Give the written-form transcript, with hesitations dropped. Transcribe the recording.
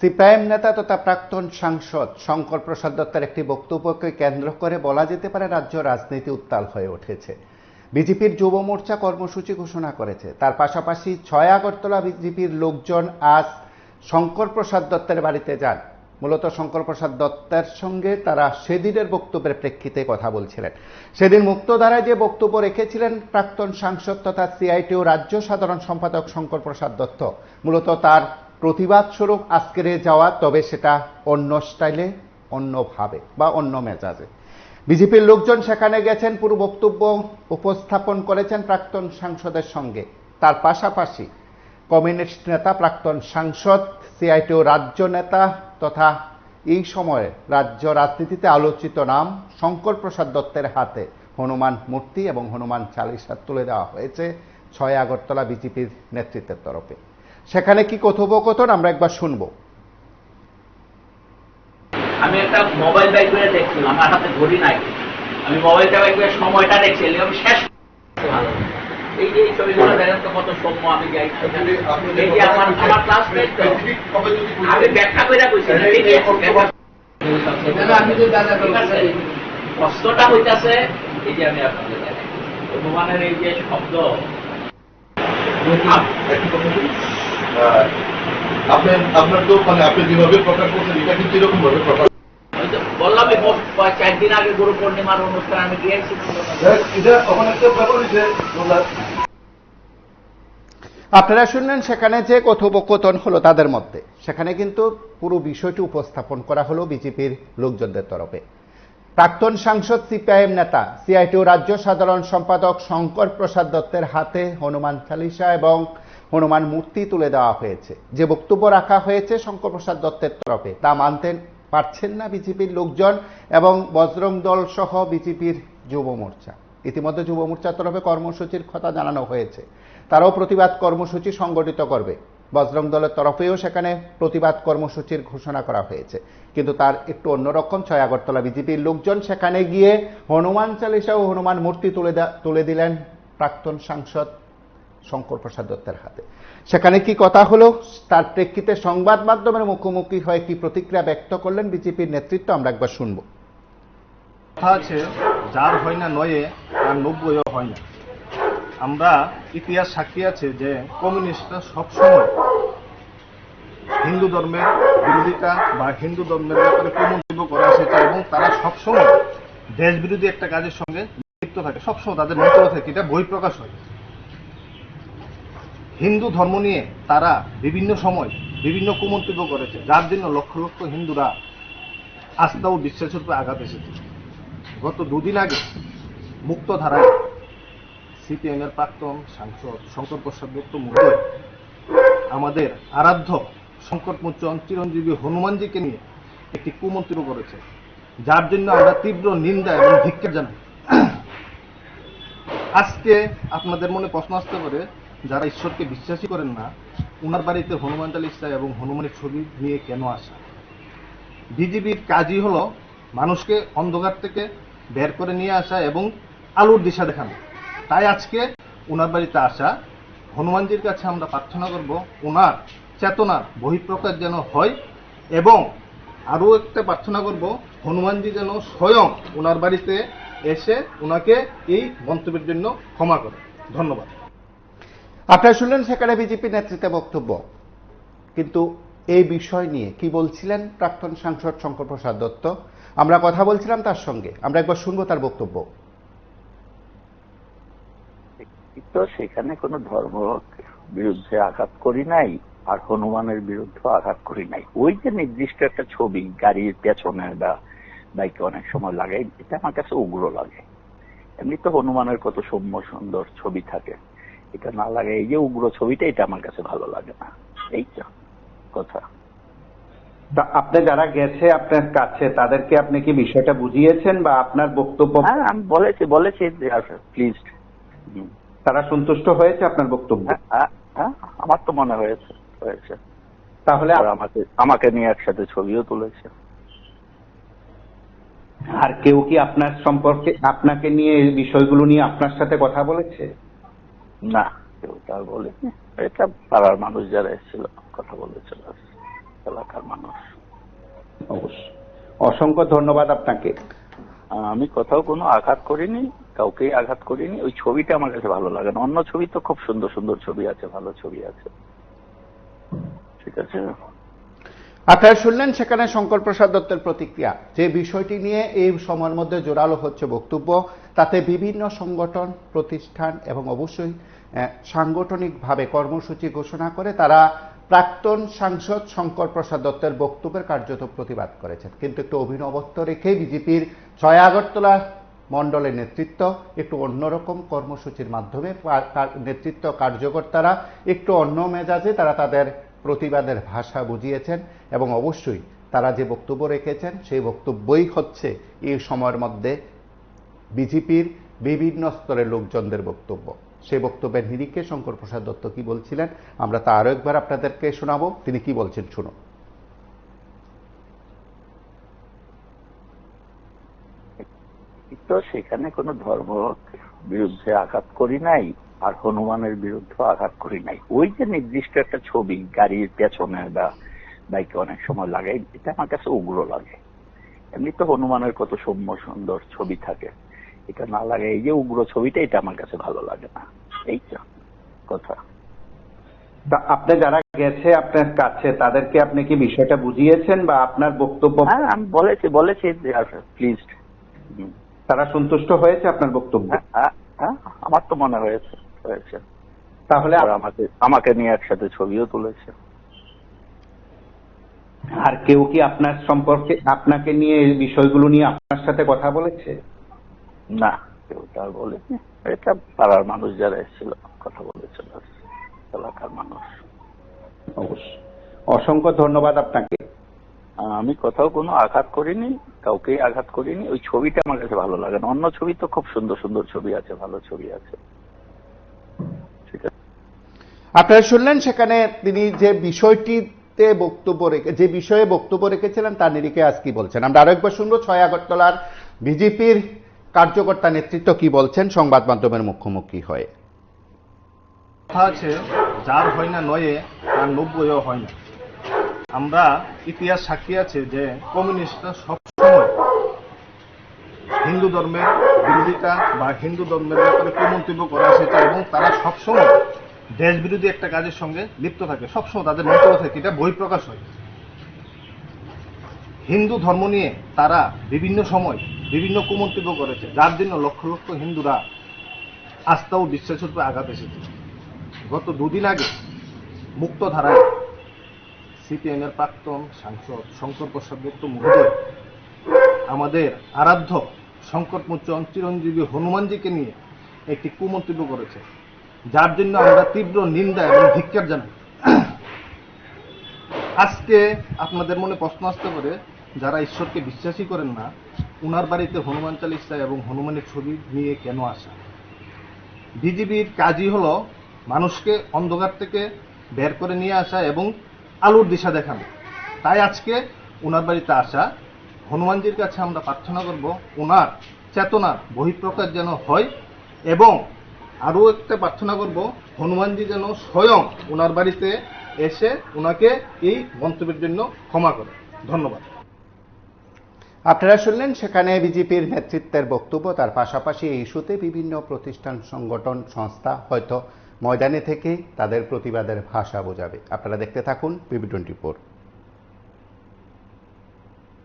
CPIM নেতা তথা প্রাক্তন সাংসদ শঙ্কর প্রসাদ দত্তের একটি বক্তব্যকে কেন্দ্র করে বলা যেতে পারে রাজ্য রাজনীতি উত্তাল হয়ে উঠেছে। বিজেপির যুব মোর্চা কর্মসূচি ঘোষণা করেছে। তার পাশাপাশি ৬ আগরতলা বিজেপির লোকজন আজ শঙ্কর প্রসাদ দত্তের বাড়িতে যান। মূলত শঙ্কর প্রসাদ দত্তের সঙ্গে তারা সেদিনের বক্তব্যের প্রেক্ষিতে কথা বলছিলেন। সেদিন মুক্তধারায় যে বক্তব্য রেখেছিলেন প্রাক্তন সাংসদ তথা সিআইটিইউ রাজ্য সাধারণ সম্পাদক শঙ্কর প্রসাদ দত্ত, মূলত তার প্রতিবাদ স্বরূপ আজকের যাওয়া, তবে সেটা অন্য স্টাইলে, অন্যভাবে বা অন্য মেজাজে। বিজেপির লোকজন সেখানে গেছেন, পুরো বক্তব্য উপস্থাপন করেছেন প্রাক্তন সাংসদের সঙ্গে। তার পাশাপাশি কমিউনিস্ট নেতা, প্রাক্তন সাংসদ, সিআইটিইউ রাজ্য নেতা তথা এই সময়ে রাজ্য রাজনীতিতে আলোচিত নাম শঙ্কর প্রসাদ দত্তের হাতে হনুমান মূর্তি এবং হনুমান চালিসা তুলে দেওয়া হয়েছে ৬ আগরতলা বিজেপির নেতৃত্বের তরফে। সেখানে কি কথোপকথন আমরা একবার শুনবো। আমি একটা মোবাইল বাইক করে দেখছিলাম, আমার হাতে ঘড়ি নাই, আমি মোবাইলটা বাইক করে সময়টা দেখছিলাম, আমি শেষ এই যে ছবিগুলো দেখেন তো কত সৌম্য। আমি এই যে আমার ক্লাসমেট, আমি ব্যাখ্যা করে কইছি কষ্টটা হইতেছে। এই যে আমি আপনাদের দেখেন ভগবানের এই যে শব্দ, আপনার তো মানে আপনি যেভাবে প্রকাশ করছেন এটা কিন্তু এরকম ভাবে প্রকাশ বললাম। 4 দিন আগে গুরু পূর্ণিমার অনুষ্ঠান আমি গিয়েছি। আপনারা শুনলেন সেখানে যে কথোপকথন হলো তাদের মধ্যে। সেখানে কিন্তু পুরো বিষয়টি উপস্থাপন করা হলো বিজেপির লোকজনদের তরফে। প্রাক্তন সাংসদ, সিপিআইএম নেতা, সিআইটিইউ রাজ্য সাধারণ সম্পাদক শঙ্কর প্রসাদ দত্তের হাতে হনুমান চালিসা এবং হনুমান মূর্তি তুলে দেওয়া হয়েছে। যে বক্তব্য রাখা হয়েছে শঙ্কর প্রসাদ দত্তের তরফে তা মানতে পারছেন না বিজেপির লোকজন এবং বজরং দল সহ বিজেপির যুব মোর্চা। ইতিমধ্যে যুব মোর্চার তরফে কর্মসূচির কথা জানানো হয়েছে, তারাও প্রতিবাদ কর্মসূচি সংগঠিত করবে। বজরং দলের তরফেও সেখানে প্রতিবাদ কর্মসূচির ঘোষণা করা হয়েছে, কিন্তু তার একটু অন্যরকম। ৬ আগরতলা বিজেপির লোকজন সেখানে গিয়ে হনুমান চালিসা ও হনুমান মূর্তি তুলে দিলেন প্রাক্তন সাংসদ শঙ্কর প্রসাদ দত্তের হাতে। সেখানে কি কথা হলো তার প্রেক্ষিতে সংবাদ মাধ্যমের মুখোমুখি হয়ে কি প্রতিক্রিয়া ব্যক্ত করলেন বিজেপির নেতৃত্ব আমরা একবার শুনবো। কথা আছে, যার হয় না নয়ে তার ৯০ও হয় না। আমরা ইতিহাস সাক্ষী আছে যে কমিউনিস্টরা সবসময় হিন্দু ধর্মের বিরোধিতা বা হিন্দু ধর্মের ব্যাপারে প্রমন্তব্য করে এসেছে এবং তারা সবসময় দেশ বিরোধী একটা কাজের সঙ্গে লিপ্ত থাকে। সবসময় তাদের মন্তব্য থেকে এটা বহিঃপ্রকাশ হয়। হিন্দু ধর্ম নিয়ে তারা বিভিন্ন সময় বিভিন্ন কুমন্তব্য করেছে, যার জন্য লক্ষ লক্ষ হিন্দুরা আস্থা ও বিশ্বাসের উপরে আঘাত এসেছে। গত ২ দিন আগে মুক্তধারায় সিপিএম এর প্রাক্তন সাংসদ শঙ্কর প্রসাদ দত্ত মহোদয় আমাদের আরাধ্য সংকট মোচন চিরঞ্জীবী হনুমানজিকে নিয়ে একটি কুমন্তব্য করেছে, যার জন্য আমরা তীব্র নিন্দা এবং ধিক্কার জানাই। আজকে আপনাদের মনে প্রশ্ন আসতে পারে, যারা ঈশ্বরকে বিশ্বাসী করেন না, উনার বাড়িতে হনুমান চালিসা এবং হনুমানের ছবি নিয়ে কেন আসা? বিজেপির কাজই হলো মানুষকে অন্ধকার থেকে বের করে নিয়ে আসা এবং আলোর দিশা দেখানো। তাই আজকে ওনার বাড়িতে আসা। হনুমানজির কাছে আমরা প্রার্থনা করব ওনার চেতনার বহিঃপ্রকাশ যেন হয় এবং আরও একটা প্রার্থনা করব হনুমানজি যেন স্বয়ং ওনার বাড়িতে এসে ওনাকে এই মন্তব্যের জন্য ক্ষমা করে। ধন্যবাদ। আপনারা শুনলেন সেখানে বিজেপি নেতৃত্বে বক্তব্য, কিন্তু এই বিষয় নিয়ে কি বলছিলেন প্রাক্তন সাংসদ শঙ্কর প্রসাদ দত্ত, আমরা কথা বলছিলাম তার সঙ্গে। আমরা একবার শুনবো তার বক্তব্য। তো সেখানে কোনো ধর্ম বিরুদ্ধে আঘাত করি নাই, আর হনুমানের বিরুদ্ধে আঘাত করি নাই। ওই যে নির্দিষ্ট একটা ছবি গাড়ির পেছনে বা বাইকে অনেক সময় লাগাই, এটা আমার কাছে উগ্র লাগে। এমনি তো হনুমানের কত সৌম্য সুন্দর ছবি থাকে, এটা না লাগে এই যে উগ্র ছবিটা, এটা আমার কাছে ভালো লাগে না। এই তো কথা। আপনি যারা গেছে আপনার কাছে তাদেরকে আপনি কি বিষয়টা বুঝিয়েছেন বা আপনার বক্তব্য? হ্যাঁ, আমি বলেছি প্লিজ। তারা সন্তুষ্ট হয়েছে আপনার বক্তব্য? হ্যাঁ, আমার তো মনে হয়েছে। তাহলে আমাকে নিয়ে একসাথে ছবিও তুলেছে। আর কেউ কি আপনার সম্পর্কে, আপনাকে নিয়ে এই বিষয়গুলো নিয়ে আপনার সাথে কথা বলেছে? না, কেউ তা বলেনি। এটা পাড়ার মানুষ যারা এসেছিল কথা বলেছিল। এলাকার মানুষ। অবশ্যই, অসংখ্য ধন্যবাদ আপনাকে। আমি কোথাও কোনো আঘাত করিনি, কাউকেই আঘাত করিনি। ওই ছবিটা আমার কাছে ভালো লাগে না। অন্য ছবি তো খুব সুন্দর সুন্দর ছবি আছে, ভালো ছবি আছে, ঠিক আছে। আপনারা শুনলেন সেখানে শঙ্কর প্রসাদ দত্তের প্রতিক্রিয়া। যে বিষয়টি নিয়ে এই সময়ের মধ্যে জোরালো হচ্ছে বক্তব্য, তাতে বিভিন্ন সংগঠন, প্রতিষ্ঠান এবং অবশ্যই সাংগঠনিকভাবে কর্মসূচি ঘোষণা করে তারা প্রাক্তন সাংসদ শঙ্কর প্রসাদ দত্তের বক্তব্যের কার্যত প্রতিবাদ করেছেন। কিন্তু একটু অভিনবত্ব রেখে বিজেপির ৬ আগরতলা মণ্ডলের নেতৃত্ব একটু অন্যরকম কর্মসূচির মাধ্যমে নেতৃত্ব কার্যকর্তারা একটু অন্য মেজাজে তারা তাদের প্রতিবাদের ভাষা বুঝিয়েছেন এবং অবশ্যই তারা যে বক্তব্য রেখেছেন সেই বক্তব্যই হচ্ছে এই সময়ের মধ্যে বিজেপির বিভিন্ন স্তরের লোকজনদের বক্তব্য। সেই বক্তব্যের নিরিখে শঙ্কর প্রসাদ দত্ত কি বলছিলেন আমরা তা আরো একবার আপনাদেরকে শোনাবো। তিনি কি বলছেন শুনুন। তো সেখানে কোনো ধর্ম বিরুদ্ধে আঘাত করি নাই, আর হনুমানের বিরুদ্ধে আঘাত করি নাই। ওই যে নির্দিষ্ট একটা ছবি গাড়ির পেছনে বা বাইকে অনেক সময় লাগাই, এটা আমার কাছে উগ্র লাগে। এমনি তো হনুমানের কত সৌম্য সুন্দর ছবি থাকে, এটা না লাগে এই যে উগ্র ছবিটা, এটা আমার কাছে ভালো লাগে না। এই তো কথা। আপনি যারা গেছে আপনার কাছে তাদেরকে আপনি কি বিষয়টা বুঝিয়েছেন বা আপনার বক্তব্য? হ্যাঁ, আমি বলেছি প্লিজ। তারা সন্তুষ্ট হয়েছে আপনার বক্তব্য? হ্যাঁ, আমার তো মনে হয়েছে। তাহলে আমাকে নিয়ে একসাথে ছবিও তুলেছে। আর কেউ কি আপনার সম্পর্কে, আপনাকে নিয়ে এই বিষয়গুলো নিয়ে আপনার সাথে কথা বলেছে? না, কেউ তার বলেনি। এটা পাড়ার মানুষ যারা এসেছিল কথা বলেছে, এলাকার মানুষ। অবশ্যই, অসংখ্য ধন্যবাদ আপনাকে। আমি কোথাও কোনো আঘাত করিনি, কাউকেই আঘাত করিনি। ওই ছবিটা আমার কাছে ভালো লাগে না। অন্য ছবি তো খুব সুন্দর সুন্দর ছবি আছে, ভালো ছবি আছে, ঠিক আছে। আপনারা শুনলেন সেখানে তিনি যে বিষয়টিতে যে বিষয়ে বক্তব্য রেখেছিলেন তার নিরিখে আজ কি বলছেন আমরা আরো একবার শুনবো। ৬ আগরতলার বিজেপির কার্যকর্তা নেতৃত্ব কি বলছেন সংবাদ মাধ্যমের মুখোমুখি হয়ে। কথা আছে, যার হয় না নয়ে তার ৯০ও হয় না। আমরা ইতিহাস সাক্ষী আছে যে কমিউনিস্টরা সবসময় হিন্দু ধর্মের বিরোধিতা বা হিন্দু ধর্মের ব্যাপারে কুমন্তব্য করে এসেছে এবং তারা সবসময় দেশ বিরোধী একটা কাজের সঙ্গে লিপ্ত থাকে। সবসময় তাদের মন্তব্য থাকে, এটা বহিঃপ্রকাশ হয়। হিন্দু ধর্ম নিয়ে তারা বিভিন্ন সময় বিভিন্ন কুমন্তব্য করেছে, যার জন্য লক্ষ লক্ষ হিন্দুরা আস্থা ও বিশ্বাসের উপরে আঘাত এসেছে। গত দুদিন আগে মুক্তধারায় সিপিএমের প্রাক্তন সাংসদ শঙ্কর প্রসাদ দত্ত মহোদয় আমাদের আরাধ্য সংকটমোচন চিরঞ্জীবী হনুমানজিকে নিয়ে একটি কুমন্তব্য করেছে, যার জন্য আমরা তীব্র নিন্দা এবং ধিক্কার জানাই। আজকে আপনাদের মনে প্রশ্ন আসতে পারে, যারা ঈশ্বরকে বিশ্বাসী করেন না, উনার বাড়িতে হনুমান চালিসা এবং হনুমানের ছবি নিয়ে কেন আসা? বিজেপির কাজই হলো মানুষকে অন্ধকার থেকে বের করে নিয়ে আসা এবং আলোর দিশা দেখানো। তাই আজকে ওনার বাড়িতে আসা। হনুমানজির কাছে আমরা প্রার্থনা করব ওনার চেতনার বহিঃপ্রকাশ যেন হয় এবং আরও একটা প্রার্থনা করব হনুমানজি যেন স্বয়ং ওনার বাড়িতে এসে ওনাকে এই মন্তব্যের জন্য ক্ষমা করে। ধন্যবাদ। আপনারা শুনলেন সেখানে বিজেপির নেতৃত্বের বক্তব্য। তার পাশাপাশি এই ইস্যুতে বিভিন্ন প্রতিষ্ঠান, সংগঠন, সংস্থা হয়তো ময়দানে থেকে তাদের প্রতিবাদের ভাষা বোঝাবে। আপনারা দেখতে থাকুন বিবি 24।